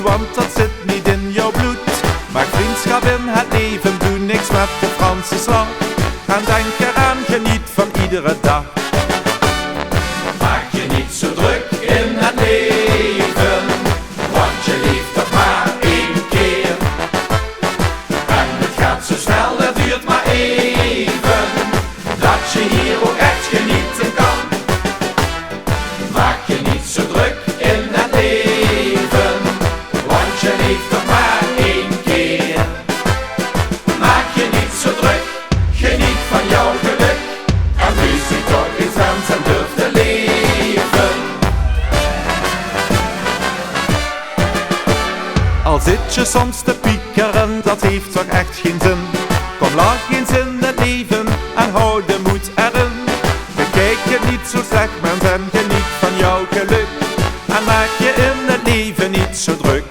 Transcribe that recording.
want dat zit niet in jouw bloed. Maak vriendschap in het leven, doe niks met de Franse slag. En denk eraan, geniet van iedere dag. Maak je niet zo druk in het leven, want je leeft toch maar één keer. En het gaat zo snel, het duurt maar even, dat je hier ook echt genieten kan. Maak je niet zo druk in het leven, want je leeft toch maar één keer. Maak je niet zo druk, geniet van jouw geluk, en wees je toch eens wens en durf te leven. Al zit je soms te piekeren, dat heeft toch echt geen zin. Kom lach eens in het leven en hou de moed erin. Bekijk je niet zo slecht, mens, en geniet van jouw geluk. En maak je in het leven niet zo druk.